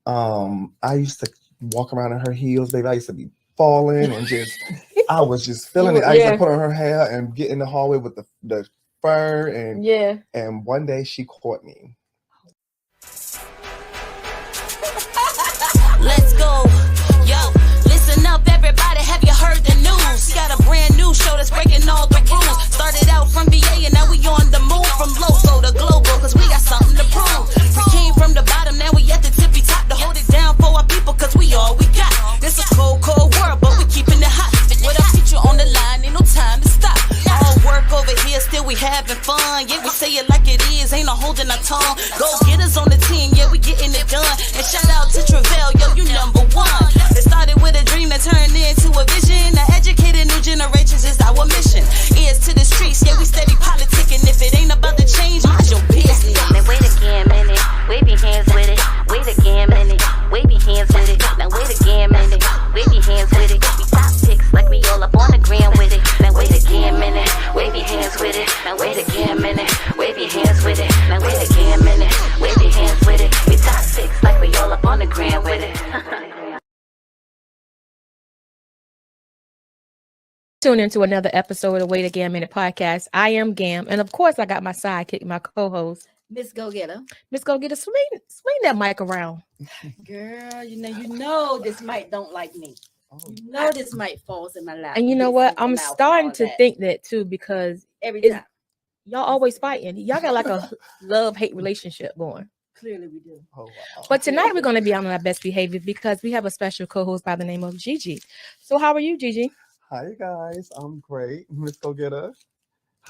I used to walk around in her heels, baby. I used to be falling and just, I was just feeling it. I used to Yeah, put on her hair and get in the hallway with the fur, yeah. and one day she caught me. Let's go. Yo, listen up, everybody. Have you heard the news? Got a brand new show that's breaking all the rules. Started out from VA and now we on the move. From local to global, cause we got something to prove. We came from the bottom, now we at the tippy top. To hold it down for our people, cause we all we got. This a cold, cold world, but we keeping it hot. With a feature on the line, ain't no time to stop. All work over here, still we having fun. Yeah, we say it like it is, ain't no holding our tongue. Go get us on the team, yeah, we getting it done. And shout out to Travell, yo, you number one. It started with a dream that turned into a vision. To educate new generations is our mission. Ears to the streets, yeah, we steady politicking. If it ain't about to change, mind your business. Now wait again, minute. Wave your hands with it. Wait again, minute. Wave your hands with it. Now wait again, minute. Wave your hands with it. We top picks like we all up on the gram with it. Now wait again, minute. Wave your hands with it. Now wait again, minute. Wave your hands with it. Now wait again, minute. Wave your hands with it. We top picks like we all up on the gram with it. Tune into another episode of the Wait Again Minute podcast. I am Gam, and of course, I got my sidekick, my co-host, Miss Go Getter. Miss Go Get a swing that mic around. Girl, you know this mic don't like me. You know this mic falls in my lap. And you know what? I'm starting to think that too, because every time y'all always fighting. Y'all got like a love-hate relationship going. Clearly we do. Oh, wow. But tonight we're going to be on our best behavior because we have a special co-host by the name of Gigi. So how are you, Gigi? Hi, you guys. I'm great. Miss Go Getter.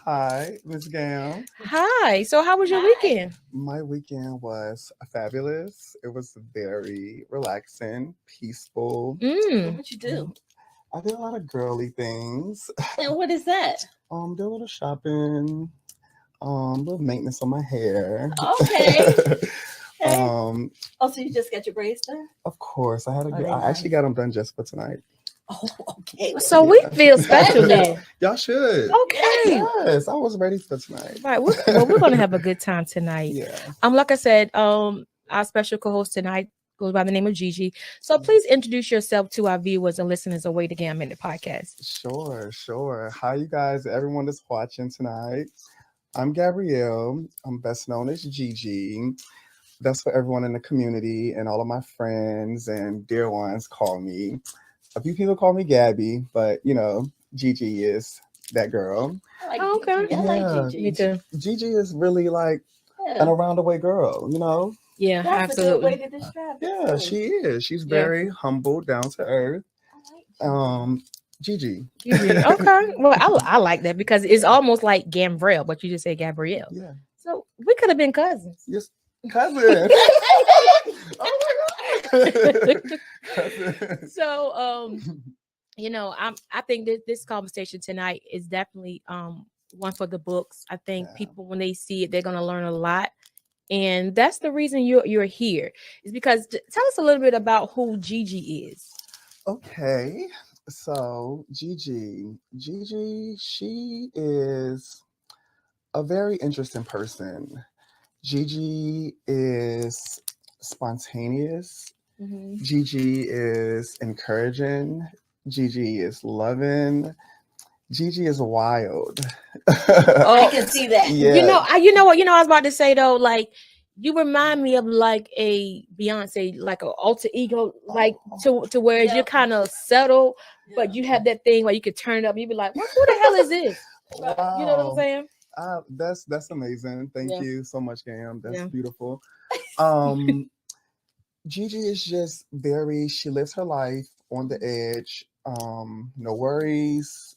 Hi, Miss Gam. Hi. So how was your weekend? My weekend was fabulous. It was very relaxing, peaceful. What you do? I did a lot of girly things. And what is that? Did a little shopping, a little maintenance on my hair. Okay. Um, Oh, so you just got your braids done? of course, I nice. actually got them done just for tonight. Oh, okay. So we feel special then. Y'all should. Okay. Yes, I was ready for tonight. Right. We're going to have a good time tonight. Yeah. Like I said, our special co-host tonight goes by the name of Gigi. So please introduce yourself to our viewers and listeners of Wait Again Minute podcast. Sure. Hi, you guys, everyone that's watching tonight. I'm Gabrielle. I'm best known as Gigi. That's for everyone in the community, and all of my friends and dear ones call me. A few people call me Gabby, but Gigi is that girl. I like Okay. Gigi. I like Gigi. Me too. Gigi is really like Yeah. an around the way girl, Yeah, That's absolutely. a good way to describe it. Yeah, too. she is. She's Yeah. very humble, down to earth. I like Gigi. Gigi. Okay. Well, I like that because it's almost like Gambrell, but you just say Gabrielle. Yeah. So we could have been cousins. Yes, cousin. Oh my God. Cousin. So I think that this conversation tonight is definitely one for the books. I think Yeah. people, when they see it, they're gonna learn a lot. And that's the reason you're here, is because tell us a little bit about who Gigi is. Okay, so Gigi, she is a very interesting person. Gigi is spontaneous. Gigi is encouraging. Gigi is loving. Gigi is wild. I can see that. Yeah. You know what I was about to say though, like you remind me of like a Beyonce, like an alter ego, like to where Yeah. you're kind of subtle, but you have that thing where you could turn it up. You'd be like, who the hell is this? Wow. You know what I'm saying? That's amazing. Thank Yeah. you so much, Gam. That's Yeah. beautiful. Gigi is just she lives her life on the edge. No worries,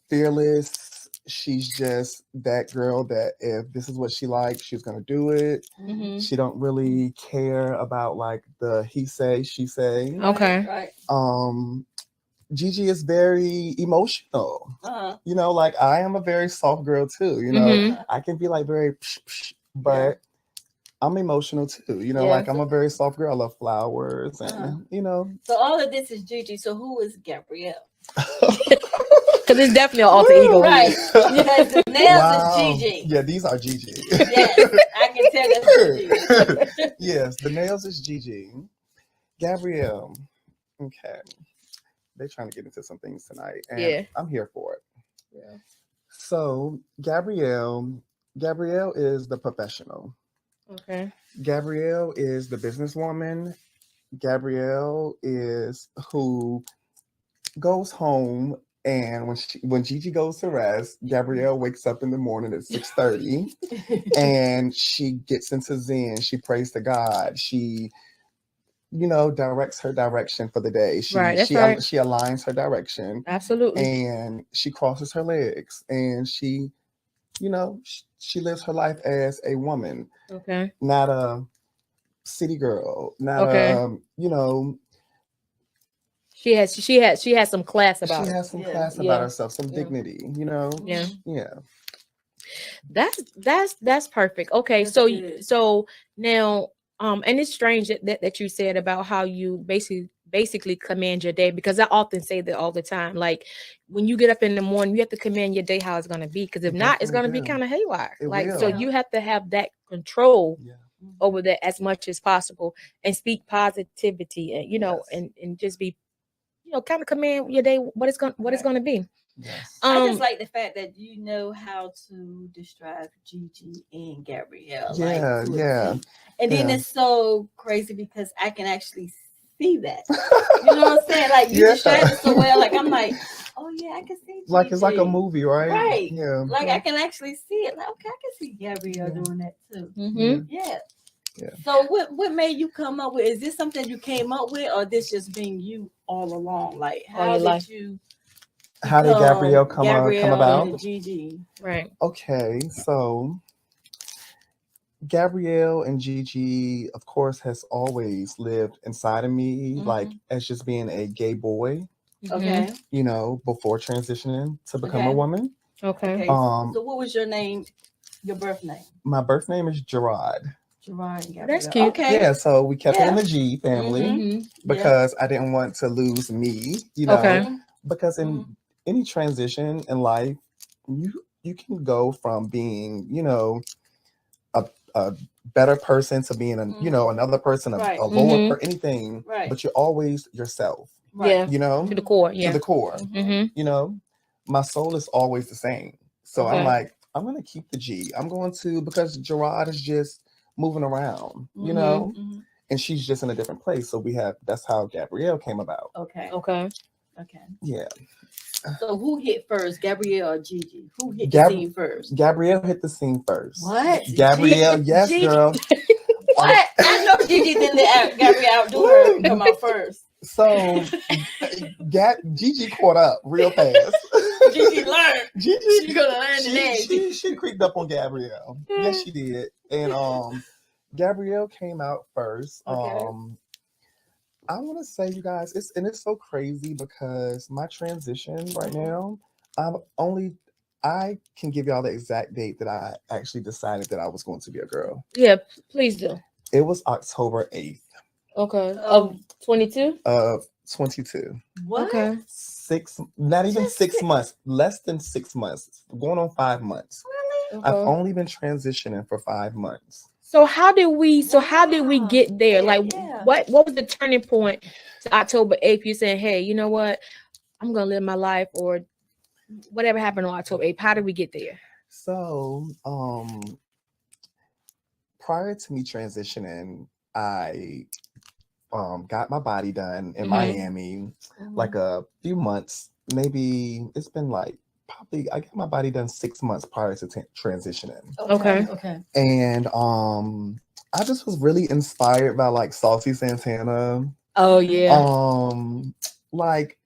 fearless. She's just that girl that if this is what she likes, she's gonna do it. Mhm. She don't really care about like the he say, she say. Okay. Right. Gigi is very emotional. Uh-huh. Like I am a very soft girl too. Mhm. I can be like very but I'm emotional too. Yeah. Like I'm a very soft girl. I love flowers and So all of this is Gigi. So who is Gabrielle? Because it's definitely an alter ego. Right. Because the nails Wow. is Gigi. Yeah, these are Gigi. Yes, I can tell that's Gigi. Yes, the nails is Gigi. Gabrielle. Okay. They're trying to get into some things tonight, and Yeah. I'm here for it. Yeah. So, Gabrielle is the professional. Okay. Gabrielle is the businesswoman. Gabrielle is who goes home, and when Gigi goes to rest, Gabrielle wakes up in the morning at 6:30 and she gets into Zen. She prays to God. She directs her direction for the day. Right, that's right. She aligns her direction, Absolutely. and she crosses her legs, and she lives her life as a woman, Okay. not a city girl, not Okay. She has some class about she her. has some Yeah. class Yeah. about herself, some Yeah. dignity, Yeah. Yeah. That's perfect. Okay, That's so good. so now and it's strange that you said about how you basically command your day, because I often say that all the time. Like when you get up in the morning, you have to command your day how it's gonna be, because if You not, it's gonna definitely be do. kind of haywire. It Like so will. you have to have that control Yeah. over that as much as possible and speak positivity and Yes. and just be kind of command your day what it's gonna be. Yes. I just like the fact that you know how to describe Gigi and Gabrielle. Yeah, like, to a yeah, T. And then yeah. it's so crazy because I can actually see that. You know what I'm saying? Like you Yeah. describe it so well. Like I'm like, oh yeah, I can see Gigi. Like it's like a movie, right? Right. Yeah. Like Yeah. I can actually see it. Like, okay, I can see Gabrielle Yeah. doing that too. Mm-hmm. Yeah. Yeah. So what made you come up with? Is this something you came up with, or this just being you all along? Like All how your did life. you? How did Gabrielle come Gabrielle about? and Gigi. Right. Okay, so Gabrielle and Gigi, of course, has always lived inside of me, like as just being a gay boy, Okay. before transitioning to become a Okay. woman. Okay. Okay. Um, So what was your name? Your birth name? my birth name is Gerard. Gerard and Gabrielle. That's cute. Okay. Yeah, so we kept it in Yeah. the G family Mhm. because I didn't want to lose me, Okay. because in any transition in life, you can go from being, a better person to being another person, Right. a lower Mhm. anything, Right. but you're always yourself, Yeah. To the core. to Yeah. the core. Mm-hmm. My soul is always the same. So I'm Okay. like, I'm gonna keep the G. I'm going to, because Gerard is just moving around, Mhm. and she's just in a different place. So that's how Gabrielle came about. Okay. Okay. Okay. Yeah. So who hit first, Gabrielle or Gigi? Who hit Gab- the scene first? Gabrielle hit the scene first. What? Gabrielle, yes, Gigi? girl. What? I know Gigi didn't Gabrielle outdo her come out first. So Gigi caught up real fast. Gigi learned. Gigi, She gonna learn today. she creeped up on Gabrielle. Yes, she did. And Gabrielle came out first. Okay. I want to say, you guys, it's so crazy because my transition right now, I can give y'all the exact date that I actually decided that I was going to be a girl. Yeah. Please do. It was October 8th Okay. Of 22. of 22. What? Okay. Not even Just 6 six. months, less than 6 months, going on 5 months. Really? I've Okay. only been transitioning for 5 months. So how did we Wow. get there? Like Yeah. what was the turning point to October 8th? You saying, hey, you know what? I'm gonna live my life, or whatever happened on October 8th. How did we get there? So, prior to me transitioning, I got my body done in Mhm. Miami, like a few months, maybe it's been like probably I got my body done 6 months prior to transitioning. Okay. Okay. And I just was really inspired by like Saucy Santana. Oh yeah. Like,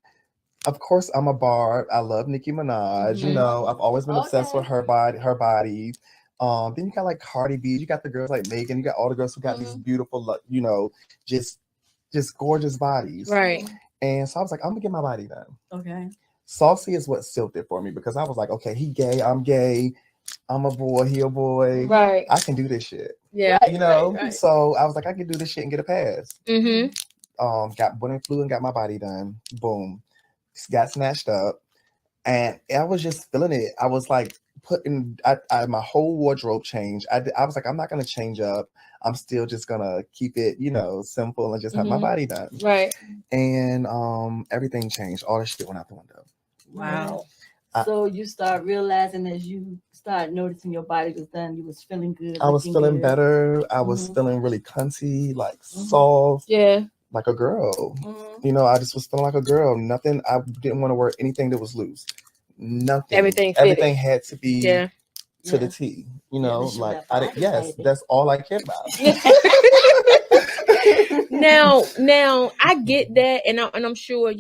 of course I'm a bard. I love Nicki Minaj. Mhm. I've always been obsessed Okay. with her body. Then you got like Cardi B. You got the girls like Megan. You got all the girls who got these beautiful, just gorgeous bodies. Right. And so I was like, I'm gonna get my body done. Okay. Saucy is what sealed it for me because I was like, okay, he gay, I'm gay, I'm a boy, he a boy. Right. I can do this shit. Yeah. Right. So I was like, I can do this shit and get a pass. Mm-hmm. Got went and flew and got my body done. Boom. Got snatched up. And I was just feeling it. I was like my whole wardrobe changed. I was like, I'm not gonna change up. I'm still just gonna keep it, simple and just have my body done. Right. And everything changed. All the shit went out the window. Wow. So you start realizing as you start noticing your body was done, you was feeling good. I was looking feeling good. better. I was feeling really cunty, like soft, Yeah. like a girl. I just was feeling like a girl. Nothing. I didn't want to wear anything that was loose. Nothing. Everything Everything had to be to the Yeah. T. unless you Like got body, yes, baby. that's all I cared about. Now I get that, and I'm sure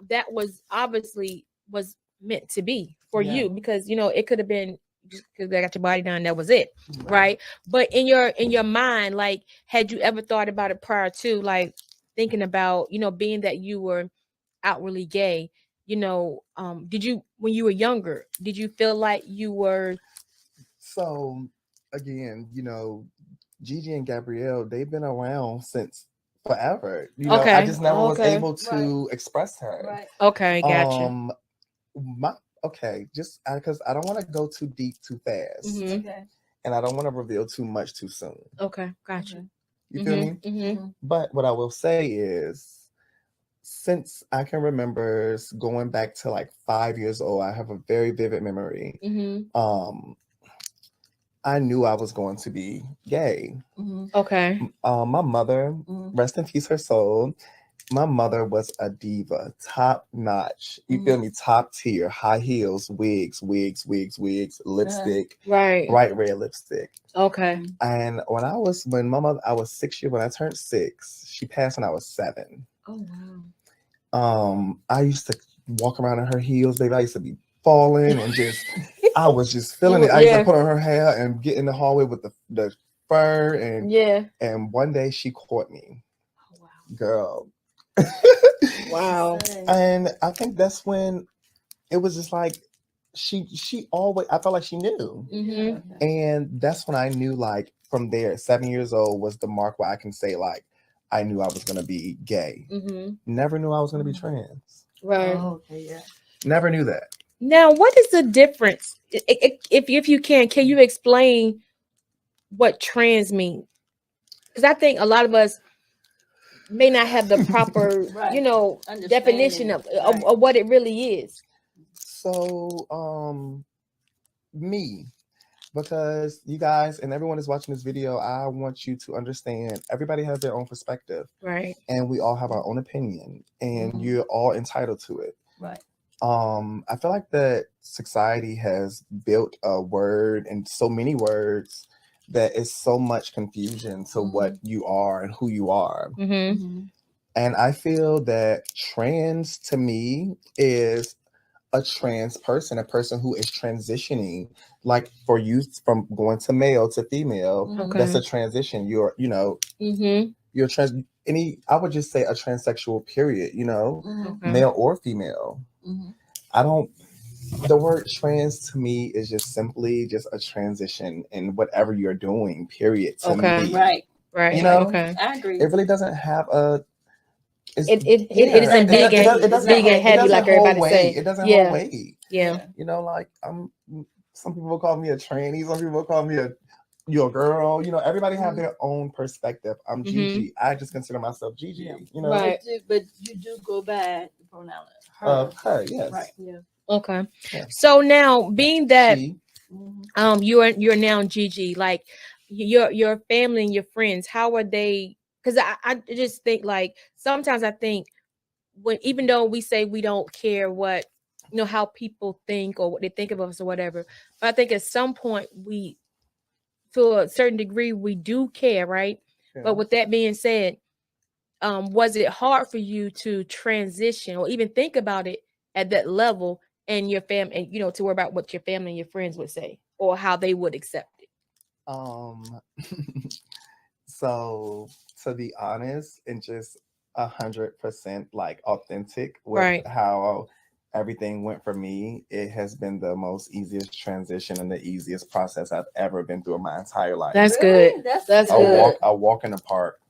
that was obviously was meant to be for Yeah. you, because it could have been just because I got your body done, that was it, right? But in your mind, like, had you ever thought about it prior to, like, thinking about being that you were outwardly gay? Did you, when you were younger, did you feel like you were? So again, Gigi and Gabrielle, they've been around since forever. I Okay. just never was Okay. able to express her. Right. Okay, gotcha. Just because I don't want to go too deep too fast, Mhm. Okay. and I don't want to reveal too much too soon. Okay, gotcha. You feel me? Mm-hmm. But what I will say is, since I can remember going back to like 5 years old, I have a very vivid memory. Mm-hmm. I knew I was going to be gay. Okay. My mother, rest in peace, her soul. My mother was a diva, top notch. You feel me? Top tier, high heels, wigs, lipstick, Right. bright red lipstick. Okay. And when I was 6 years, when I turned 6, she passed when I was 7. Oh wow. I used to walk around in her heels, baby. I used to be falling and just, I was just feeling it. I used to put on her hair and get in the hallway with the fur, and one day she caught me. Oh wow. Girl. Wow. And I think that's when it was just like she always, I felt like she knew. Mm-hmm. And that's when I knew, like, from there, 7 years old was the mark where I can say, like, I knew I was gonna be gay. Mm-hmm. Never knew I was gonna be trans. Right. Oh, okay, yeah. Never knew that. Now, what is the difference? If you can you explain what trans means? Because I think a lot of us may not have the proper, Right. definition of what it really is. So, me, because you guys and everyone is watching this video, I want you to understand everybody has their own perspective, Right? and we all have our own opinion, and you're all entitled to it. Right. I feel like that society has built a word and so many words that is so much confusion to what you are and who you are. Mm-hmm. And I feel that trans to me is a trans person, a person who is transitioning, like for you from going to male to female. Okay. That's a transition. You're I would just say a transsexual, period, Okay. male or female. The word trans to me is just simply just a transition in whatever you're doing, period, to me. Right. Okay. I agree. It really doesn't have a... It isn't big and heavy like everybody say. It doesn't hold weight. Yeah. Like, some people call me a tranny, some people call me you're a girl. Everybody have their own perspective. I'm Gigi. I just consider myself Gigi. Yeah. Right. But you do go by the pronoun her. Her, yes. Right. Yeah. Okay. Yeah. So now, being that She, you're now Gigi, like your family and your friends, how are they? Because I just think, like, sometimes I think, when, even though we say we don't care what how people think or what they think of us or whatever, but I think at some point we, to a certain degree, we do care, right? Yeah. But with that being said, was it hard for you to transition or even think about it at that level, and your family, and to worry about what your family and your friends would say or how they would accept it? So, to be honest and just 100% like authentic with how everything went for me, it has been the most easiest transition and the easiest process I've ever been through in my entire life. That's Really? good. That's good. I walk in the park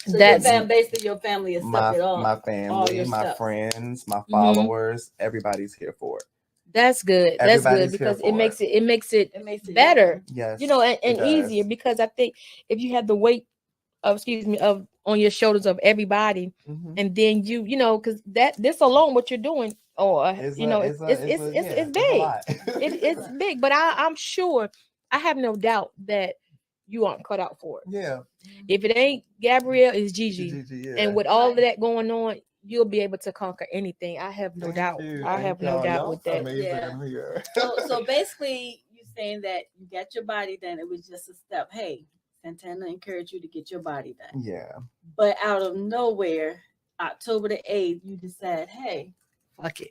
So That's basically your family is stuff it all. my all family, your my stuff. friends, my Mhm. followers, everybody's here for it. That's good. That's good Everybody's here because it for makes it. it makes it It makes it better, Yes, you know, it and easier does. because I think if you have the weight of of on your shoulders of everybody, Mhm. and then you know, because this alone what you're doing, or It's you know, yeah, it's it's a big. lot. It's big, but I'm sure, I have no doubt that you aren't cut out for it. Yeah, If it ain't Gabrielle, it's Gigi. Gigi, yeah. And with all of that going on, you'll be able to conquer anything. I have no Thank doubt. you, I thank have no y'all. doubt Y'all with so that. amazing Yeah. in here. So basically you saying that you got your body done. It was just a step. Hey, Santana encouraged you to get your body done. Yeah, But out of nowhere, October the 8th, you decide, hey, Fuck it.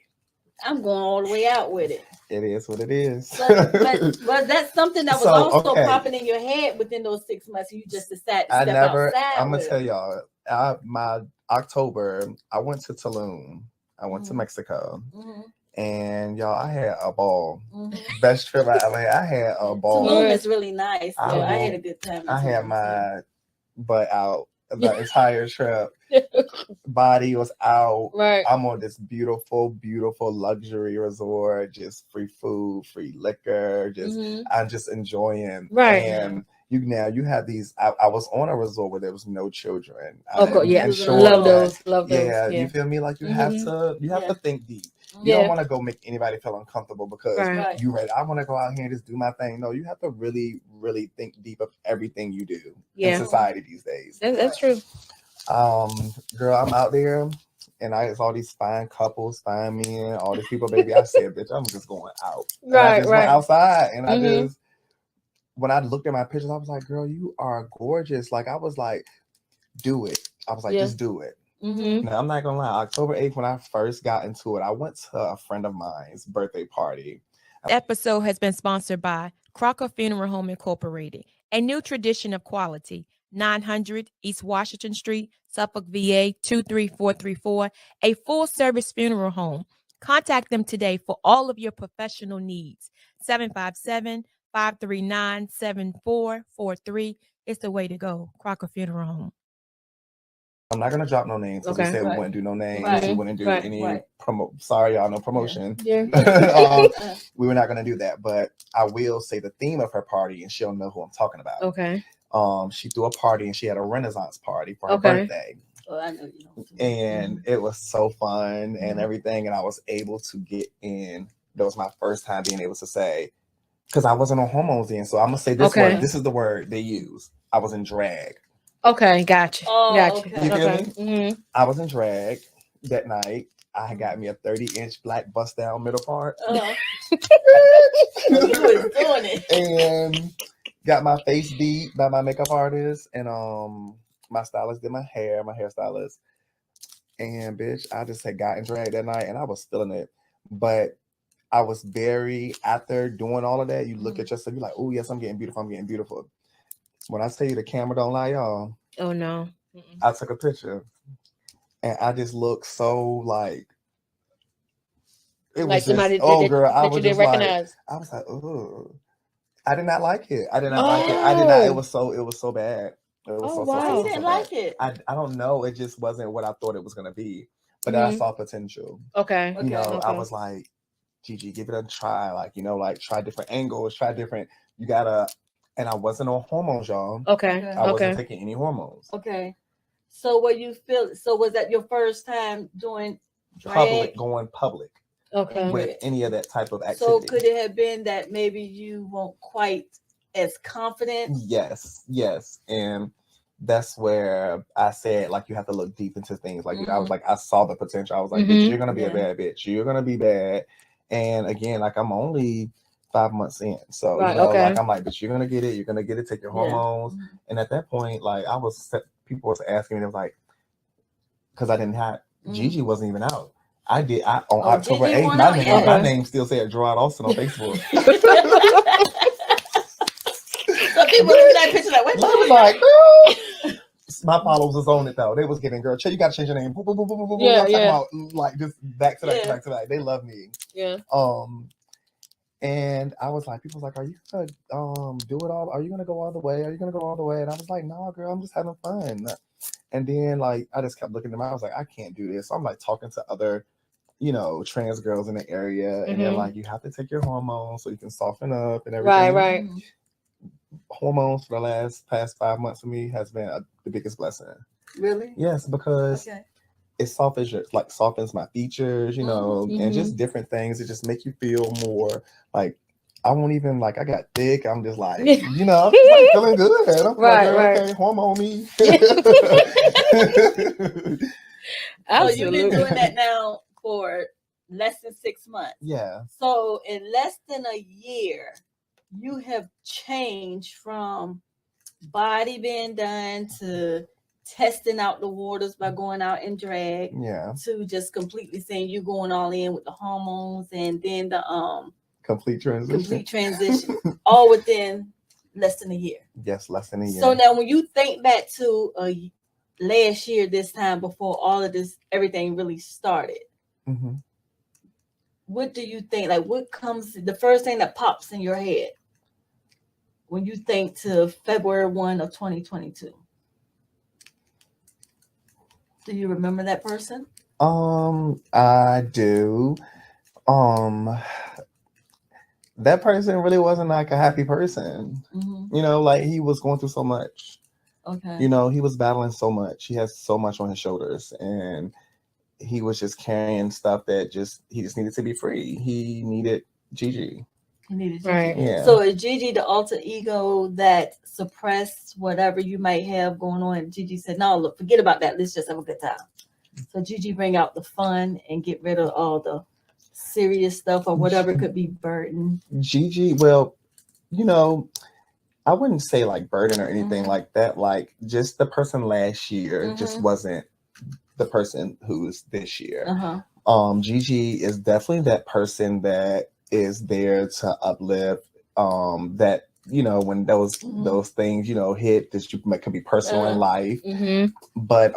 I'm going all the way out with it. it is what it is. So, but was that something that was So, also okay. popping in your head within those 6 months? You just decided to I step never. outside. I'm gonna with tell it? y'all. My October, I went to Tulum. I went to Mhm. Mexico, Mhm. and y'all, I had a ball. Mhm. Best trip I ever had. I had a ball. Tulum is really nice. I So I will- had a good time. in I had Tulum, my butt out the entire trip. Body was out. Right. I'm on this beautiful, beautiful luxury resort, just free food, free liquor, just Mhm. I'm just enjoying. Right. And you have these. I was on a resort where there was no children. Okay, yeah. I'm sure Love that- those. Love those. Yeah, Yeah. you feel me? Like you have Mhm. to Yeah. think deep. You Yeah. don't want to go make anybody feel uncomfortable because Right. Right. you ready. I want to go out here and just do my thing. No, you have to really, really think deep of everything you do Yeah. in society these days. That's true. Girl, I'm out there and I it's all these fine couples, fine men, all these people, baby. I said, bitch, I'm just going out. And I Right, just right. went outside and I Mhm. just when I looked at my pictures, I was like, girl, you are gorgeous. Like I was like, do it. I was like, Yeah. just do it. Mhm. Now I'm not gonna lie, October 8th, when I first got into it, I went to a friend of mine's birthday party. Episode has been sponsored by Crocker Funeral Home Incorporated, a new tradition of quality. 900 East Washington Street, Suffolk, VA 23434, a full service funeral home. Contact them today for all of your professional needs. 757-539-7443 is the way to go. Crocker Funeral Home. I'm not gonna drop no names because Okay. we said Right. we wouldn't do no names. Right. We wouldn't do Right. any Right. promo. Sorry, y'all, no promotion. Yeah. We were not gonna do that, but I will say the theme of her party, and she'll know who I'm talking about. Okay. She threw a party, and she had a Renaissance party for her Okay. birthday, Oh, I know you know. and it was so fun and everything. And I was able to get in. That was my first time being able to say, because I wasn't on hormones then. So I'm gonna say this Okay. word. This is the word they use. I was in drag. Okay. Gotcha. Oh, Gotcha. okay. You feel Okay. me? Mhm. I was in drag that night. I got me a 30-inch black bust down middle part. You was doing it. And got my face beat by my makeup artist. And my stylist did my hairstylist. And bitch, I just had gotten drag that night and I was feeling it. But I was very after doing all of that, you look at yourself, you're like, oh yes, I'm getting beautiful. When I tell you the camera don't lie, y'all, Oh no. I took a picture and I just looked so like it Like was somebody just, oh that, girl, I that was you didn't just like, recognize. I was like, oh, I did not like it. I did not like it. I did not. It was so bad. It was Oh, so wow. You so didn't bad. like it. I don't know. It just wasn't what I thought it was gonna be. But then I saw potential. Okay. You know, Okay. I was like, Gigi, give it a try. Like, you know, like try different angles, try different. You gotta. And I wasn't on hormones, y'all. Okay. I wasn't taking any hormones. Okay. So what you feel? So was that your first time doing Going drag? public Okay. with any of that type of activity. So could it have been that maybe you weren't quite as confident? Yes. And that's where I said, like, you have to look deep into things. Like, I was like, I saw the potential. I was like, bitch, you're going to be a bad bitch. You're going to be bad. And again, like, I'm only 5 months in. So, Right, you know, okay. like, I'm like, but you're going to get it. You're going to get it. Take your hormones. And at that point, like, people was asking me, they was like, because I didn't have, Gigi wasn't even out. On October 8th, my name still said Gerard Austin on Facebook. So people look at that picture like, what? I was like, girl. My followers was on it though. They was giving, girl, you got to change your name. Boop, boop, boop, boop, boop, boop. Yeah, I'm yeah. talking about like just back to back to back to back. They love me. Yeah. And I was like, people was like, are you gonna do it all? Are you gonna go all the way? Are you gonna go all the way? And I was like, no, girl, I'm just having fun. And then like I just kept looking at them. I was like, I can't do this. So I'm like talking to other, trans girls in the area, and they're like, you have to take your hormones so you can soften up and everything. Right. Hormones for the past 5 months for me has been the biggest blessing. Really? Yes, because it softens my features, and just different things. It just make you feel more like I won't even like I got thick. I'm just like, I'm just like feeling good. I'm like, okay, hormone me. So you've been doing that now for less than 6 months. Yeah. So in less than a year, you have changed from body being done to testing out the waters by going out in drag, to just completely saying you going all in with the hormones, and then the complete transition all within less than a year. Yes, less than a year. So now when you think back to last year, this time before all of this, everything really started, what do you think? Like, what comes, the first thing that pops in your head when you think to February 1 of 2022? Do you remember that person? I do. That person really wasn't like a happy person. Like he was going through so much. Okay. He was battling so much. He has so much on his shoulders, and he was just carrying stuff that he just needed to be free. He needed Gigi. He needed Gigi. Right. Yeah. So is Gigi the alter ego that suppressed whatever you might have going on? And Gigi said, no, look, forget about that. Let's just have a good time. So Gigi bring out the fun and get rid of all the serious stuff or whatever could be burden. Gigi, well, I wouldn't say like burden or anything like that. Like just the person last year just wasn't the person who's this year. Gigi is definitely that person that is there to uplift. That when those things hit that you could be personal in life, but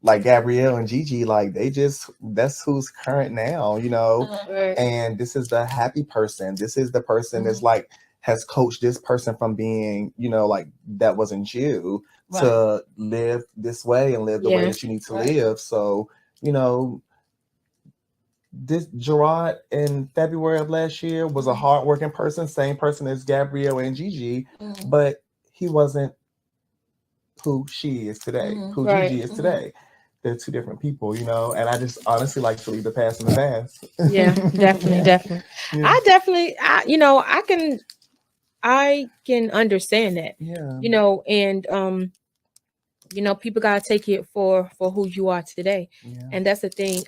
like Gabrielle and Gigi, like that's who's current now, and this is the happy person. This is the person that's like has coached this person from being, like that wasn't you to live this way and live the way that you need to live. So, this Gerard in February of last year was a hardworking person, same person as Gabrielle and Gigi, but he wasn't who she is today, who Gigi is today. They're two different people, and I just honestly like to leave the past in the past. Yeah, definitely. Yeah. I can understand that. Yeah. And people gotta take it for who you are today. Yeah. And that's the thing.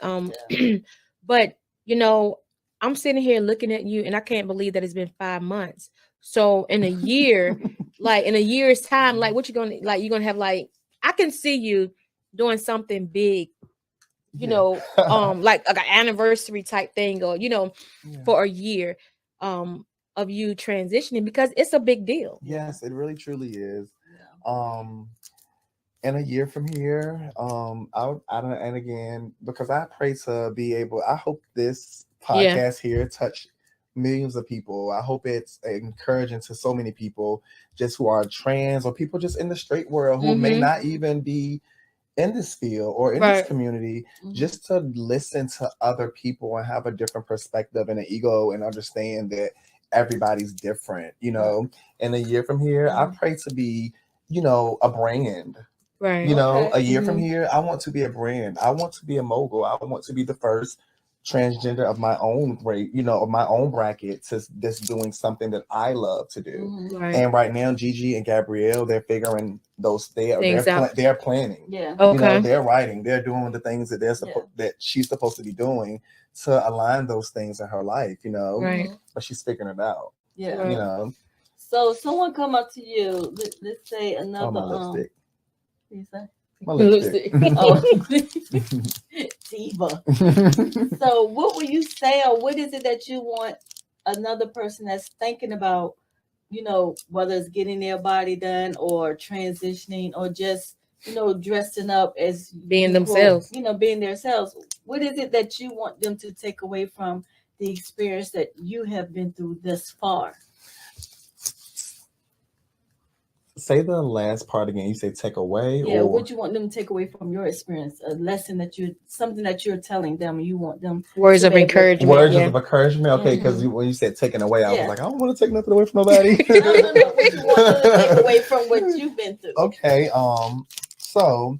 But I'm sitting here looking at you and I can't believe that it's been 5 months. So in a year, like in a year's time, like what you're gonna have, like I can see you doing something big, like an anniversary type thing, or for a year of you transitioning, because it's a big deal. Yes, it really truly is. In a year from here, and again, because I pray to be able, I hope this podcast here touch millions of people. I hope it's encouraging to so many people just who are trans or people just in the straight world who may not even be in this field or in this community, just to listen to other people and have a different perspective and an ego and understand that everybody's different. In a year from here, I pray to be, a brand. Right. A year from here, I want to be a brand. I want to be a mogul. I want to be the first transgender of my own rate, of my own bracket, that's doing something that I love to do. Right. And right now, Gigi and Gabrielle, they're figuring they're planning. Yeah. Okay. They're writing. They're doing the things that that she's supposed to be doing to align those things in her life. Right. But she's figuring it out. Yeah. So someone come up to you. Let's say another. My lipstick. What you say? My lipstick. Diva. So what will you say, or what is it that you want another person that's thinking about, whether it's getting their body done or transitioning or just, dressing up as being themselves, being themselves? What is it that you want them to take away from the experience that you have been through thus far? Say the last part again. You say take away, Yeah, or what you want them to take away from your experience, a lesson that something that you're telling them, and you want them Words to of be able to- encouragement. words Yeah. of encouragement. Okay, because Mhm. when you said taking away, I was Yeah. like, I don't want to take nothing away from nobody. No. What you want them to take away from what you've been through? Okay. So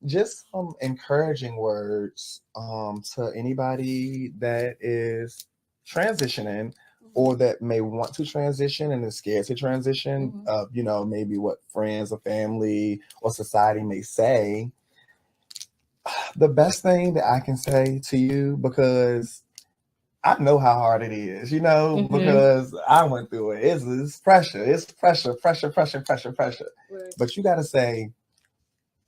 just some encouraging words to anybody that is transitioning or that may want to transition and is scared to transition. Mhm. You know, maybe what friends or family or society may say. The best thing that I can say to you, because I know how hard it is, you know, Mhm. because I went through it. It's pressure. It's pressure. Right. But you got to say,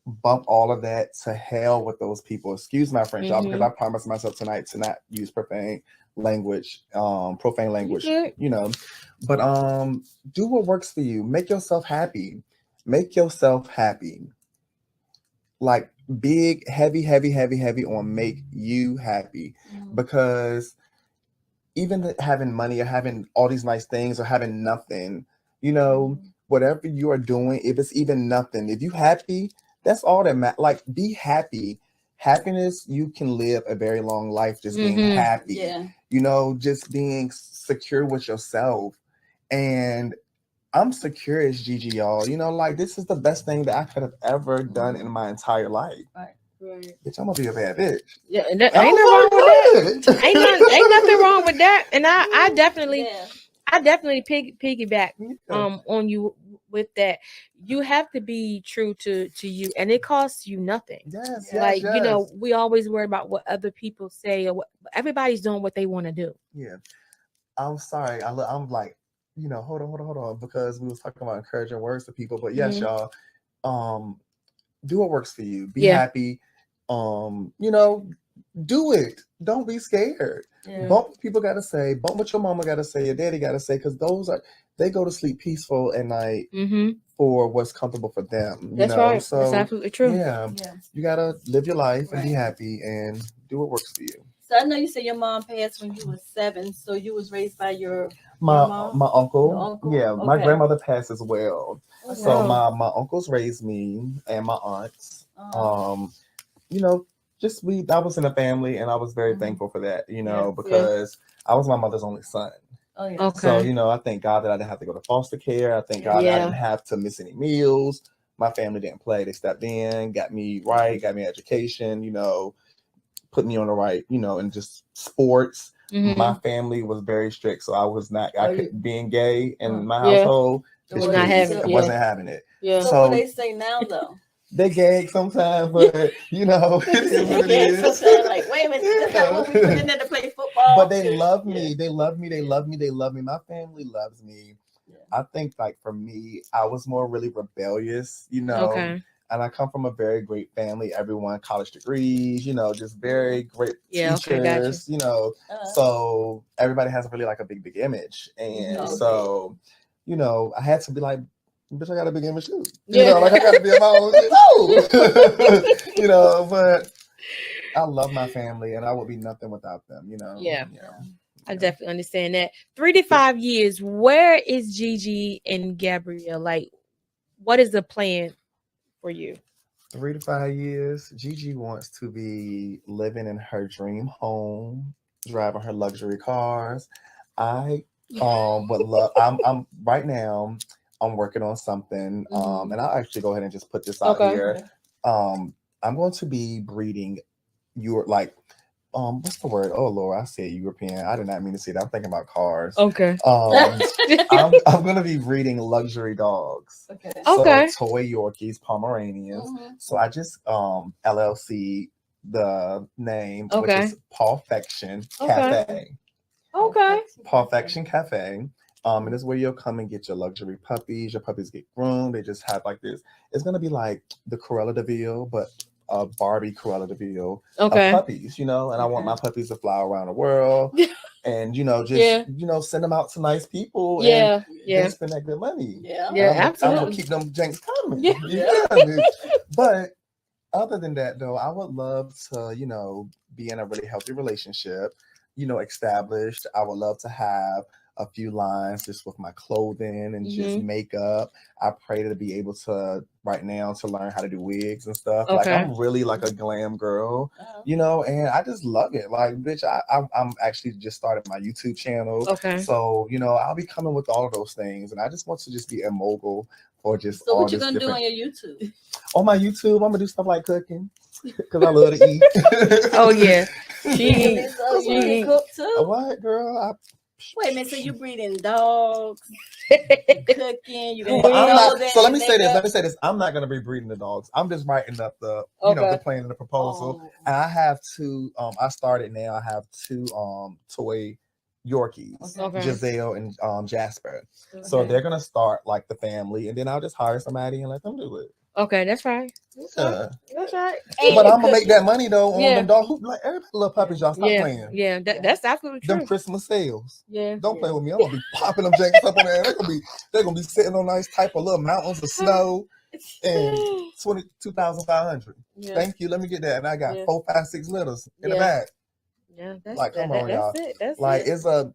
bump all of that to hell with those people. Excuse my French, y'all, because I promised myself tonight to not use profane language, good. you know. But do what works for you. Make yourself happy. Make yourself happy. Like big, heavy on make you happy. Mhm. Because even having money or having all these nice things or having nothing, you know, whatever you are doing, if it's even nothing, if you happy, that's all that matters. Like, be happy. Happiness, you can live a very long life just being happy. Yeah. You know, just being secure with yourself. And I'm secure as Gigi, y'all. You know, like this is the best thing that I could have ever done in my entire life. Right. Bitch, I'm gonna be a bad bitch. Yeah, ain't nothing wrong with that. Ain't nothing wrong with that. And I definitely Yeah. I definitely piggyback Yeah. on you with that. You have to be true to you, and it costs you nothing. Yes, Yeah. Like, yes. you know, we always worry about what other people say, or what everybody's doing what they want to do. Yeah. I'm sorry. I'm like, you know, hold on, because we was talking about encouraging words to people. But yes, y'all, do what works for you. Be Yeah. happy. You know, do it. Don't be scared. Yeah. Bump what people gotta say. Bump what your mama gotta say. Your daddy gotta say, because they go to sleep peaceful at night for what's comfortable for them. You That's know, right. so That's absolutely true. yeah, Yeah. you gotta live your life and be Right. happy and do what works for you. So I know you said your mom passed when you was 7, so you was raised by your My mom? my uncle, Your uncle? yeah, my Okay. grandmother passed as well. Okay. So Wow. my uncles raised me and my aunts. Uh-huh. You know, just I was in a family and I was very Mhm. thankful for that, you Yeah. know, because I was my mother's only son. Oh yeah. Okay. So, you know, I thank God that I didn't have to go to foster care. I thank God that I Yeah. didn't have to miss any meals. My family didn't play. They stepped in, got me right, got me education, you know, put me on the right, you know, and just sports. My family was very strict, so I was not. Being gay in my Yeah. household, It bitch, wasn't please, having I it, wasn't having it. Yeah. So, So what they say now though? they gag sometimes, but you know, it is what it Yeah, is. sometimes like, wait a minute, that's not what we put in there to play football. But they love me. Yeah. They love me. They love me. They love me. My family loves me. Yeah. I think, like, for me, I was more really rebellious, you know. Okay. And I come from a very great family. Everyone college degrees, you know, just very great Yeah, okay, got you. teachers, you know. So everybody has really like a big image, and Okay. so, you know, I had to be like, bitch, I got a big image too. You Yeah. know, like I got to be in my own shit too. You know, but I love my family, and I would be nothing without them. You know. Yeah. I definitely understand that. 3 to 5 years. Where is Gigi and Gabrielle? Like, what is the plan for you? 3 to 5 years. Gigi wants to be living in her dream home, driving her luxury cars. I would love. I'm right now. I'm working on something. And I'll actually go ahead and just put this out here. I'm going to be breeding your like. What's the word? Oh Lord, I said European. I did not mean to say that. I'm thinking about cars. Okay. I'm gonna be breeding luxury dogs. Okay. Okay. So toy Yorkies, Pomeranians. So I just LLC the name, which Okay. is Perfection Okay. Cafe. Okay. Perfection Cafe. And it's where you'll come and get your luxury puppies. Your puppies get groomed. They just have like this. It's gonna be like the Cruella de Vil, but a Barbie Cruella de Vil Okay. of puppies, you know. And I want my puppies to fly around the world, and you know, just you know, send them out to nice people. Yeah. And Yeah. they spend that good money. Yeah. Yeah, I'm absolutely. gonna keep them janks coming. Yeah. You feel me? But other than that, though, I would love to, you know, be in a really healthy relationship, you know, established. I would love to have a few lines just with my clothing and just Mhm. makeup. I pray to be able to right now to learn how to do wigs and stuff. Like Okay. I'm really like a glam girl, Uh-huh. you know, and I just love it. Like, bitch, I'm actually just started my YouTube channel. Okay. So, you know, I'll be coming with all of those things. And I just want to just be a mogul for just So all what you this gonna do different. on your YouTube? On my YouTube, I'm gonna do stuff like cooking. Because I love to eat. Oh yeah. And so you She- can cook too? What, girl? Wait a minute, so you breeding dogs, cooking, you But I'm know not, so let me say this. I'm not gonna be breeding the dogs. I'm just writing up the you know the plan and the proposal. Oh. And I have two I started now. I have two toy Yorkies, Okay. Giselle and Jasper. So Okay. they're gonna start like the family, and then I'll just hire somebody and let them do it. Okay, that's right. Yeah. That's right. And But you I'm gonna make cooking. that money though on Yeah. them dog. Like everybody love puppies, y'all. Stop Yeah, playing. yeah. That's absolutely Them true. Christmas sales. Yeah. Don't play with me. I'm gonna be popping them janks up on there. They're gonna be sitting on nice type of little mountains of snow and 22,500. Yeah. Thank you. Let me get that. And I got Yeah. 4, 5, 6 litters in the Yeah. back. Yeah. That's, Like, come on, y'all. That's it. That's Like it.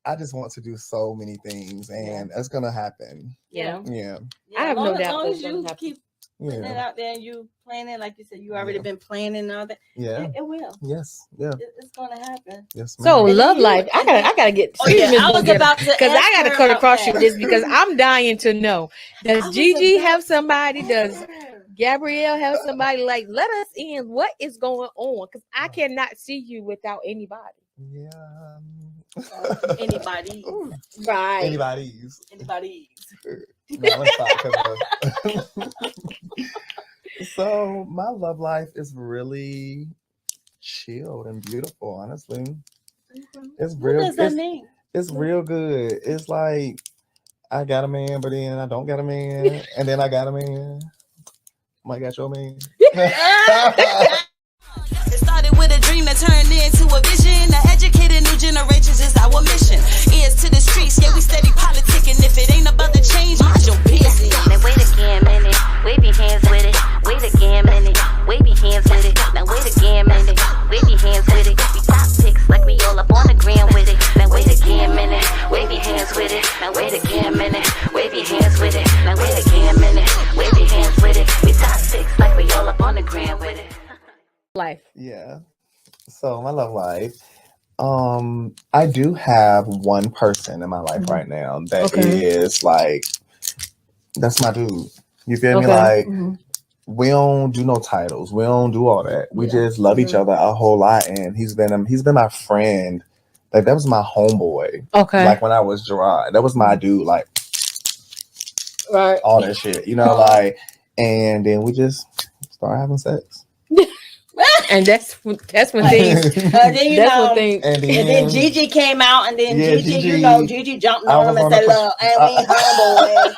I just want to do so many things, and it's gonna happen. Yeah. Yeah. I have no doubt As long that's as gonna you happen. keep putting it Yeah. out there and you planning, like you said, you already Yeah. been planning and all that. Yeah. It will. Yes. Yeah. It's gonna happen. Yes. So ma'am. love you- life. I gotta get. Oh yeah, I was about to because I ask gotta her cut about across you that. with this because I'm dying to know. I Does was Gigi about have to somebody? ask Does her. Gabrielle have somebody? Like, let us in. What is going on? Because I cannot see you without anybody. Yeah. Anybody. Right. Anybody's. Anybody. No, let's stop. 'Cause, so my love life is really chilled and beautiful. Honestly, it's What real. does that mean? It's real good. It's like I got a man, but then I don't got a man, and then I got a man. I got your man. It started with a dream that turned into a vision. To educate a new generation is our mission. Ears to the streets, yeah, we steady politicking. If it ain't about the change, mind your business. Now wait again, minute. Wave your hands with it. Wait again, minute. Wave your hands with it. Now wait again, minute. Wave your hands with it. We top pics like we all up on the gram with it. Now wait again, minute. Wave your hands with it. Now wait again, minute. Wave your hands with it. Now wait again, minute. Wave your hands with it. We top pics like we all up on the gram with it. Life. Yeah. So my love life. I do have one person in my life right now that is like, that's my dude. You feel me? Like, we don't do no titles. We don't do all that. We just love each other a whole lot, and he's been my friend. Like that was my homeboy. Okay. Like when I was Gerard, that was my dude. Like Right. all that shit, you know. Like, and then we just start having sex. And that's when things. Then you That's know, when things. And and then Gigi came out, and then Yeah, Gigi, Gigi- you know, Gigi jumped I on him was and on said, the- "Look, and we ain't homeboys.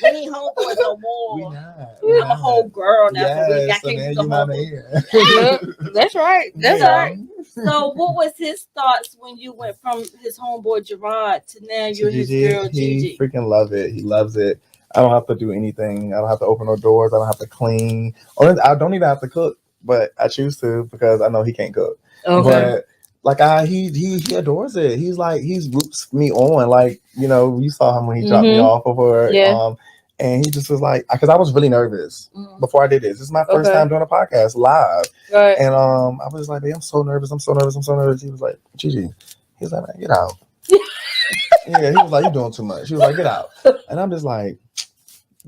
We ain't homeboys no we more. not. I'm a whole girl now, so we Yes, got so to now use you the my homeboy." man. That's right. That's Yeah. right. So, what was his thoughts when you went from his homeboy Gerard to now you're his Gigi, girl he Gigi? freaking love it. He loves it. I don't have to do anything. I don't have to open no doors. I don't have to clean. Or I don't even have to cook, but I choose to because I know he can't cook. Okay. But like he adores it. He's roots me on. Like, you know, you saw him when he dropped me off of her. Yeah. And he just was like, because I was really nervous Mhm. before I did this. This is my first Okay. time doing a podcast live. Right. And I was like, "Babe, I'm so nervous. I'm so nervous. I'm so nervous." He was like, "Gigi," he was like, "Man, get out." Yeah, he was like, "You're doing too much." He was like, "Get out." And I'm just like,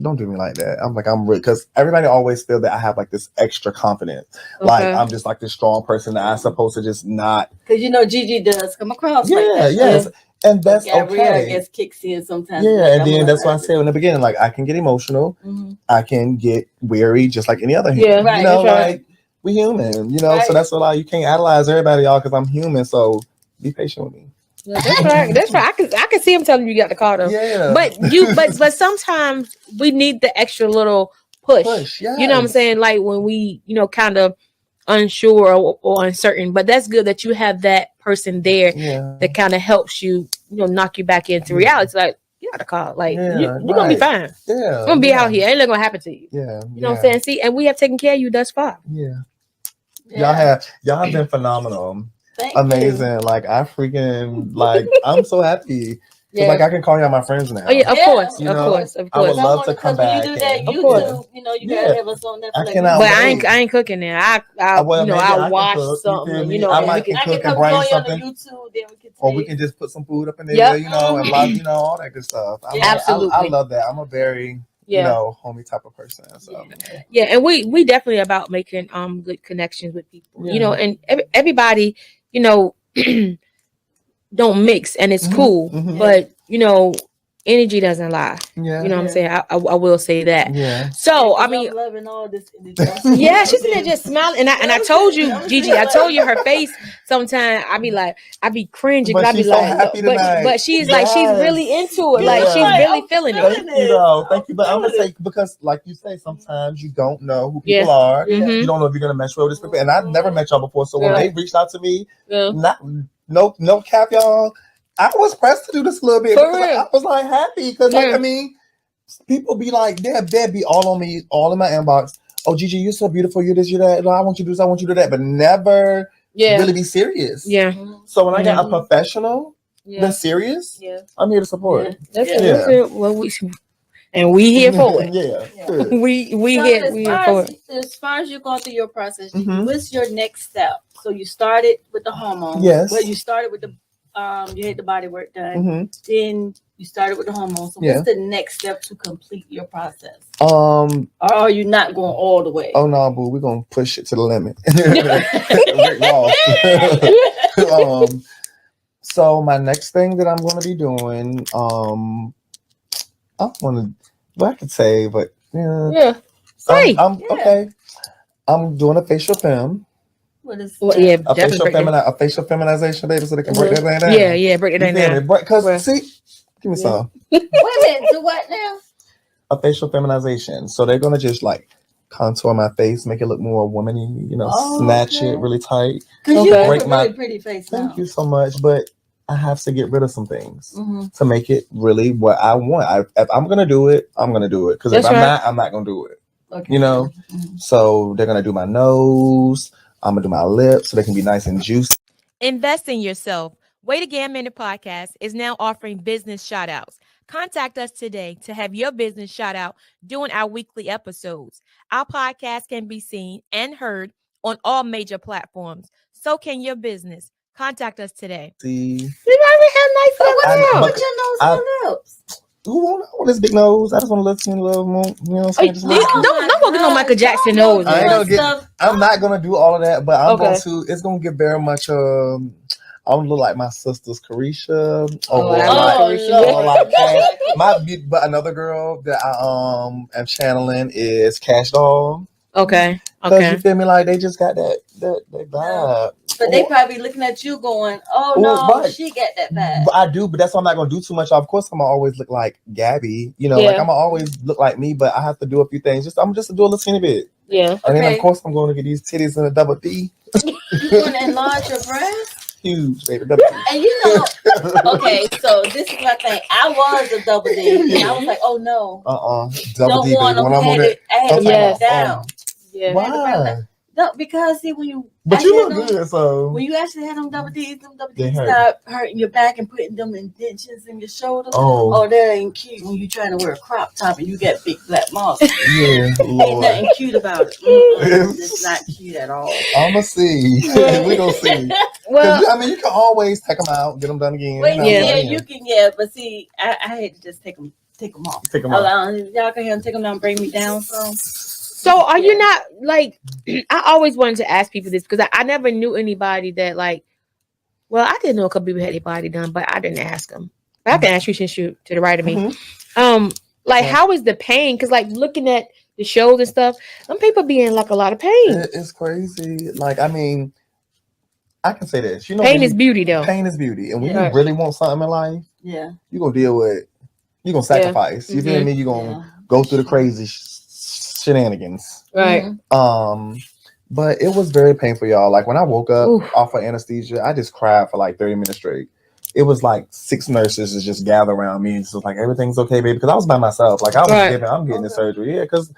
don't do me like that. I'm like, I'm real, because everybody always feel that I have like this extra confidence. Like Okay. I'm just like this strong person that I'm supposed to just not. Because you know Gigi does come across like Yeah, that. yes. And that's Gabrielle, I okay. guess, kicks in sometimes. Yeah, like, and I'm then a that's why I nervous. said in the beginning, like I can get emotional, Mhm. I can get weary, just like any other Yeah, human. right, You know, that's right. like we human. You know, Right. so that's why you can't idolize everybody, y'all, because I'm human. So be patient with me. Yeah, that's right. That's right. I can see him telling you got the car though. Yeah, But sometimes we need the extra little push. Yes. You know what I'm saying? Like when we, kind of unsure or uncertain. But that's good that you have that person there Yeah. that kind of helps you, knock you back into reality. It's like, you got the car. Like you're gonna be fine. Yeah. You're gonna be out here. Ain't nothing gonna happen to you. Yeah. You know what I'm saying? See, and we have taken care of you thus far. Yeah. Yeah. Y'all have been phenomenal. Thank you. amazing. Like I freaking like I'm so happy. 'Cause, Yeah. like I can call y'all my friends now. Oh yeah, of Yeah, course, you of know, course, of I would course. love to come Because when back. you do that and- Of course. YouTube, you know, you Yeah. gotta have us on there. I For like cannot But wait. I ain't cooking there. I well, you know, maybe I I can watch cook, you something, feel and, me? you know, I and we might can, can I cook can and come bring join you on the something. YouTube, then we can Or we take. can just put some food up in there, Yep. you know, and like, you know, all that good stuff. I, Yeah. I Absolutely. love that. I'm a very, you yeah, know, homie type of person. So yeah, and we definitely about making good connections with people, you know, Yeah. and everybody, you know, don't mix, and it's Mhm, cool, mhm. but you know, energy doesn't lie. Yeah. You know what I'm Yeah. saying? I will say that. Yeah. So I I'm mean, loving all this. yeah, she's in there just smiling, and I told you, Gigi, I told you her face. Sometimes I be like, I be cringing, But I be she's so like, happy but tonight. she's like, she's Yes. really into it, like Yeah. she's really I'm feeling it. Thank you, though. Thank you. But I'm gonna feeling say because, like you say, sometimes you don't know who Yeah. people are. Mhm. You don't know if you're gonna mesh well with this people. And I've never met y'all before, so when Yeah. they reached out to me, Yeah. no cap, y'all. I was pressed to do this a little bit For because real. I was like happy because, like, Yeah. I mean, people be like, they'd be all on me, all in my inbox. Oh, Gigi, you're so beautiful. You're this, you're that. I want you to do this. I want you to do that. But never Yeah, really be serious. yeah, So when I got a professional yeah. that's serious, Yeah. I'm here to support. That's Yeah. it. That's it. Well, we here for it. Yeah. Yeah. Good. We So here for it. as far as you're going through your process, Gigi, Mhm. what's your next step? So you started with the hormones. Yes. Well, you started with the you had the body work done. Mm-hmm. Then you started with the hormones. So Yeah. what's the next step to complete your process? Or are you not going all the way? Oh no, boo, we're gonna push it to the limit. Rick Ross. So my next thing that I'm gonna be doing, I don't wanna, well, I could say, but yeah. Yeah. Say. Okay. I'm doing a facial fem. What is Well, that? yeah, A facial definitely. a facial feminization, baby, so they can break that thing down. Yeah, yeah, break it You feel down. me? Because Right. see, give me Yeah. some. Wait a minute, do what now? A facial feminization. So they're gonna just like contour my face, make it look more womany, you know, snatch Okay. it really tight. Because you Okay. have Break a my- really pretty face Thank now. you so much, but I have to get rid of some things Mm-hmm. to make it really what I want. If I'm gonna do it, I'm gonna do it. Because if That's I'm right. not, I'm not gonna do it. Okay. You know? Mhm. So they're gonna do my nose. I'm gonna do my lips so they can be nice and juicy. Invest in yourself. Wait Again Minute Podcast is now offering business shout outs. Contact us today to have your business shout out during our weekly episodes. Our podcast can be seen and heard on all major platforms. So can your business. Contact us today. See, You already have nice So what I- do you but- put your nose I- and lips? who want this big nose? I just want to look a little more. You know what I'm saying? Just a Don't little- walk in on Michael Jackson nose. I ain't man. gonna get- I'm not gonna do all of that, but I'm Okay. going to. It's gonna get very much. I'm gonna look like my sister's Carisha. Oh, Or I like, love Lord. Carisha. or like Cash. But another girl that I am channeling is Cash Doll. Okay. Cause Okay. you feel me, like they just got that vibe. But they probably looking at you going, "Oh Oh, no, right. she got that bad." But I do, but that's why I'm not gonna do too much. Of course, I'm gonna always look like Gabby. You know, like Yeah. I'm gonna always look like me, but I have to do a few things. I'm just to do a little teeny bit, Yeah. and then Okay. of course I'm going to get these titties in a double D, You want to enlarge your breast? huge, baby. Double D. And you know, okay, so this is my thing. I was a double D, and I was like, "Oh no, Double don't D, want baby. them." When I'm on I it, had to bring Yes. it down. Yeah. why? No, because see, when you But you actually look had them- good, so when you actually had them double D's They hurt. start hurting your back and putting them indentions in your shoulders. oh Oh, that ain't cute when you trying to wear a crop top and you got big black marks. yeah, Ain't Lord. nothing cute about it. Mm-mm. It's not cute at all. I'ma see. We gonna see. 'Cause Well, I mean, you can always take them out, get them done again. Wait, you know, yeah, like, you can, but see, I had to just take them off. take them out. Y'all can hear them take them down, bring me down some. so are you not like? I always wanted to ask people this because I never knew anybody that like. Well, I didn't know a couple people had their body done, but I didn't ask them. But I can ask you since you to the right of me. Mhm. Like Yeah. how is the pain? Because like looking at the shows and stuff, some people be in like a lot of pain. It's crazy. Like, I mean, I can say this. You know, Pain when is beauty, though. pain is beauty, and when Yeah. you really want something in life, Yeah. you gonna deal with. You gonna sacrifice. You feel Mhm. me? You gonna Yeah. go through the crazy shenanigans. Right. But it was very painful, y'all. Like when I woke up Oof. off of anesthesia, I just cried for like 30 minutes straight. It was like 6 nurses to just gather around me and just was like, everything's okay, baby. Because I was by myself. Like I was Right. I'm getting the surgery. Yeah, because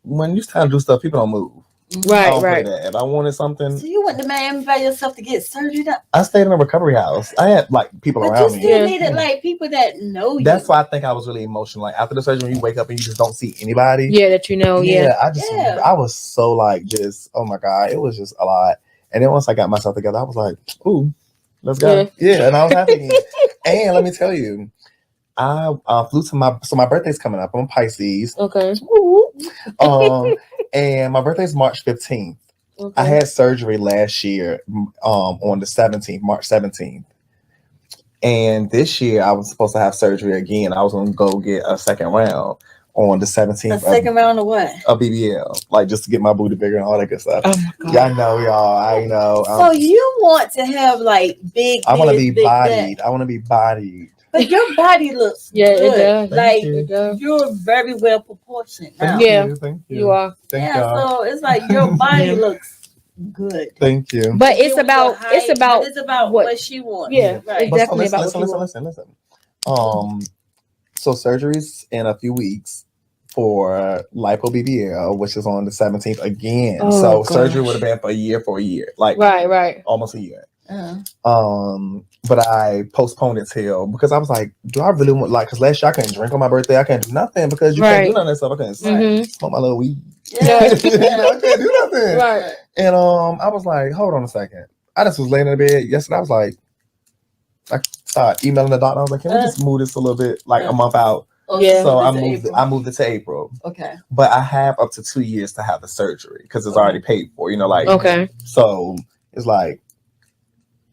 when you trying to do stuff, people don't move. Mhm. I don't Right. play that. If I wanted something, So you went to Miami by yourself to get surgery done? I stayed in a recovery house. I had like people But you around me. still Yeah. needed like people that know you. That's why I think I was really emotional. Like after the surgery, when you wake up and you just don't see anybody. Yeah, that you know. Yeah. Yeah. I was so like just, oh my God, it was just a lot. And then once I got myself together, I was like, ooh, let's go. Yeah, and I was happy again. And let me tell you, I flew to my birthday's coming up. I'm Pisces. Okay. And my birthday's March 15th. Okay. I had surgery last year on the 17th, March 17th. And this year I was supposed to have surgery again. I was going to go get a second round on the 17th. A second round of what? A BBL, like just to get my booty bigger and all that good stuff. Oh my God. Yeah, I know, y'all. I know. So you want to have like big? I want to be big bodied. that. I want to be bodied. But your body looks Yeah, it good. does. Like It does. you're very well proportioned now. Yeah. Thank you. You are. Thank Yeah, y'all. so it's like your body Yeah. looks good. Thank you. But it's It was about your height, but it's about what- what she wants. Yeah, right. But definitely about listen, what you listen. So surgery's in a few weeks for lipo BBL, which is on the 17th again. Oh, so gosh. surgery would have been for a year, like right. almost a year. Uh-huh. But I postponed it till because I was like, do I really want because last year I couldn't drink on my birthday, I couldn't do nothing because you can't do Right. none of that stuff. I couldn't Mhm. smoke my little weed. Yeah. I couldn't do nothing. Right. And I was like, hold on a second. I just was laying in the bed yesterday. I was like, I started emailing the doctor. I was like, can we just move this a little bit, like a month out? Oh, Yeah. So I this is moved. April. I moved it to April, Okay. but I have up to 2 years to have the surgery because it's already paid for. You know, like Okay. So it's like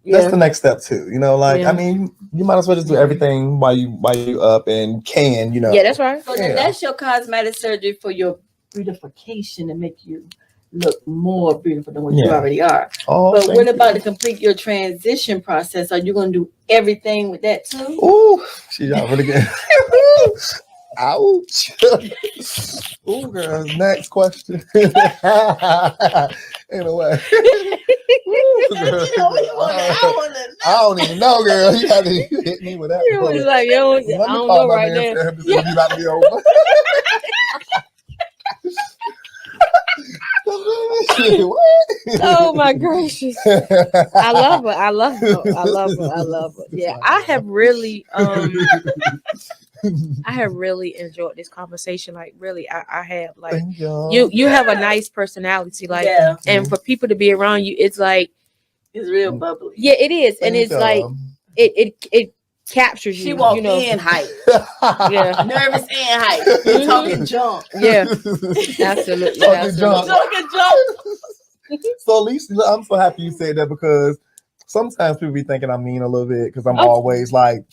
that's Yeah. the next step too. You know, like Yeah. I mean, you might as well just do everything while you up and can. You know. Yeah, that's right. So then Yeah. that's your cosmetic surgery for your beautification to make you look more beautiful than what you Yeah. already are. Oh, But thank what you. about to complete your transition process? Are you going to do everything with that too? Ooh, she got really good. Ouch. Ooh, girl. Next question. In a way. Ooh, girl. I don't even know, girl. You got to hit me with that. You was like, yo, I don't know right now. You about to be over. Oh my gracious. I love her. Yeah, I have really enjoyed this conversation. Like really, I have like Thank y'all. you have a nice personality, like Yeah. and for people to be around you, it's like It's real bubbly. yeah, it is. And Thank it's like y'all. it captures you. She walked you know. in hype. Yeah. Nervous and hype. Mhm. Talking junk. Yeah. Absolutely. Talking absolutely. junk. Talking junk. So at least I'm so happy you said that because sometimes people be thinking I'm mean a little bit because I'm Oh. always like,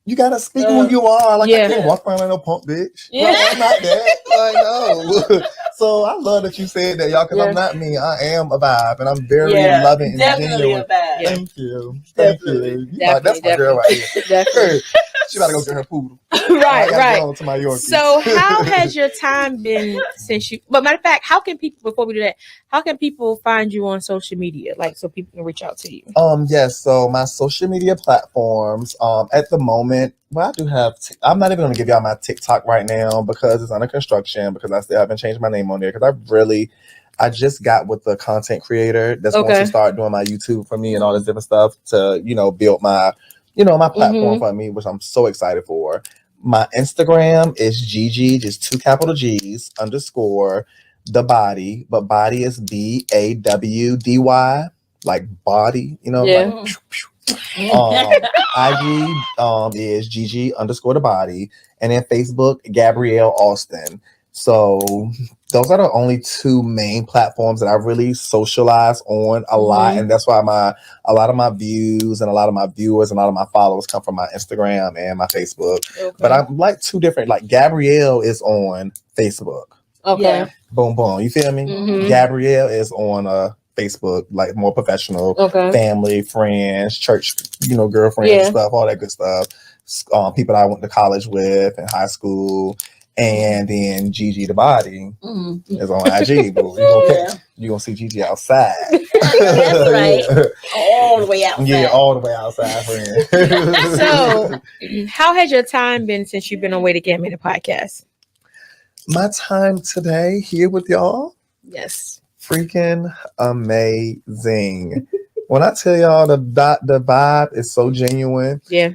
you gotta speak who you are. Like Yeah. I can't walk around like no punk bitch. Yeah. Like, I'm not that. I know. So I love that you said that, y'all, because Yeah. I'm not mean. I am a vibe, and I'm very Yeah, loving and definitely genuine. a bad. Yeah. Thank you. Thank you. That's my girl right here. Definitely. She about to go get her poodle. Right, right. To my Yorkie. So how has your time been since you but matter of fact, how can people before we do that, how can people find you on social media? Like so people can reach out to you. Yes, so my social media platforms, at the moment, well, I do have, I'm not even going to give y'all my TikTok right now because it's under construction because I still haven't changed my name on there because I just got with the content creator that's going Okay. to start doing my YouTube for me and all this different stuff to, build my, my platform for me, which I'm so excited for. My Instagram is GG, just 2 capital G's _, the body, but body is BAWDY, like body, Yeah. like IG is GG _ the body, and then Facebook Gabrielle Austin. So those are the only 2 main platforms that I really socialize on a lot, and that's why a lot of my views and a lot of my viewers and a lot of my followers come from my Instagram and my Facebook. Okay. But I'm like 2 different. Like Gabrielle is on Facebook. Okay. Yeah. Boom, boom. You feel me? Mhm. Gabrielle is on Facebook, like more professional, Okay. family, friends, church, girlfriends, Yeah. stuff, all that good stuff. People that I went to college with in high school. And then Gigi the body is on IG. Boo. You gonna see Gigi outside. That's right. All the way outside. Yeah, all the way outside, friend. So how has your time been since you've been on Way to Gamma the podcast? My time today here with y'all. Yes. freaking amazing. When I tell y'all the vibe is so genuine. Yeah.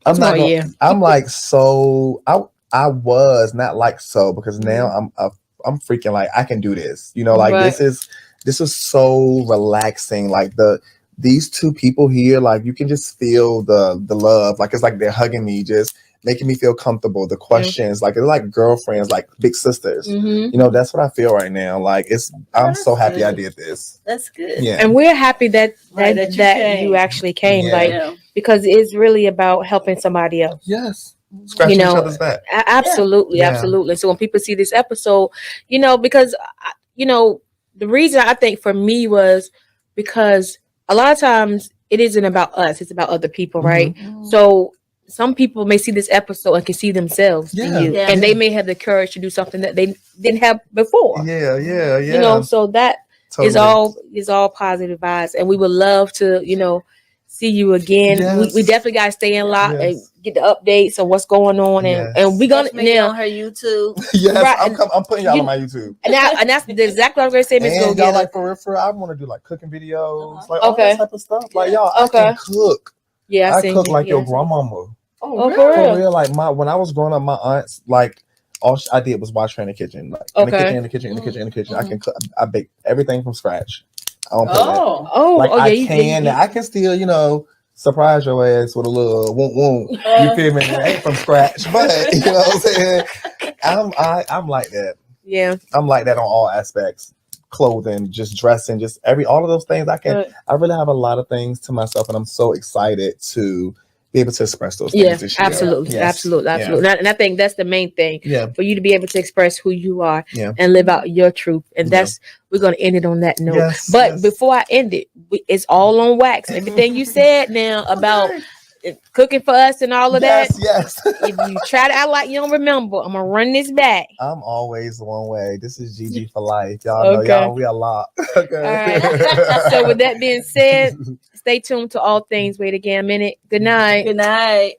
I'm not gonna, yeah. I'm like so I was not like so because now I'm freaking like I can do this. You know, like Right. this is so relaxing. Like these two people here, like you can just feel the love. Like it's like they're hugging me, just making me feel comfortable. The questions, like they're like girlfriends, like big sisters. Mhm. You know, that's what I feel right now. Like I'm so happy I did this. That's good. Yeah. And we're happy that Right, that, that you came. you actually came, Yeah. like Yeah. because it's really about helping somebody else. Yes. Scratching You know, each other's back. Absolutely, Yeah. absolutely. So when people see this episode, you know, because you know, the reason I think for me was because a lot of times it isn't about us; it's about other people, right? Mhm. So some people may see this episode and can see themselves in Yeah. you, Yeah. and they may have the courage to do something that they didn't have before. Yeah. You know, so that is all positive vibes, and we would love to, you know, see you again. Yes. We definitely got to stay in line and Yes. get the updates on what's going on, Yes. and we gonna Catch me now. on her YouTube. Yes, Right, I'm putting y'all you- on my YouTube. And that's exactly what I'm gonna say, Miss Go And y'all Getter. like for real, I want to do like cooking videos, Uh-huh. like all Okay. that type of stuff. Like Yeah. y'all, I Okay. can cook. Yeah, I seen cook you. like Yeah, your grandmama. Oh, for For real? real, like when I was growing up, my aunts like all I did was watch her in the kitchen, like Okay. in the kitchen. I can cook. I bake everything from scratch. I don't play that. Oh. Oh, Like yeah, I can still, you know, surprise your ass with a little won't. You feel me? It ain't from scratch, but you know what I'm saying. I'm like that. yeah. I'm like that on all aspects. Clothing, just dressing, just all of those things. I really have a lot of things to myself, and I'm so excited to be able to express those things Yeah, this year. absolutely, Yes. absolutely, Yeah. absolutely. And I think that's the main thing Yeah. for you to be able to express who you are Yeah. and live out your truth. And Yeah. we're gonna end it on that note. Yes, but yes. before I end it, it's all on wax. Everything you said now about cooking for us and all of that. Yes. If you try to act like you don't remember, I'm gonna run this back. I'm always one way. This is GG for life. Y'all know Okay. y'all. We a lot. Okay. All right. So with that being said, stay tuned to all things. Wait again a minute. Good night. Good night.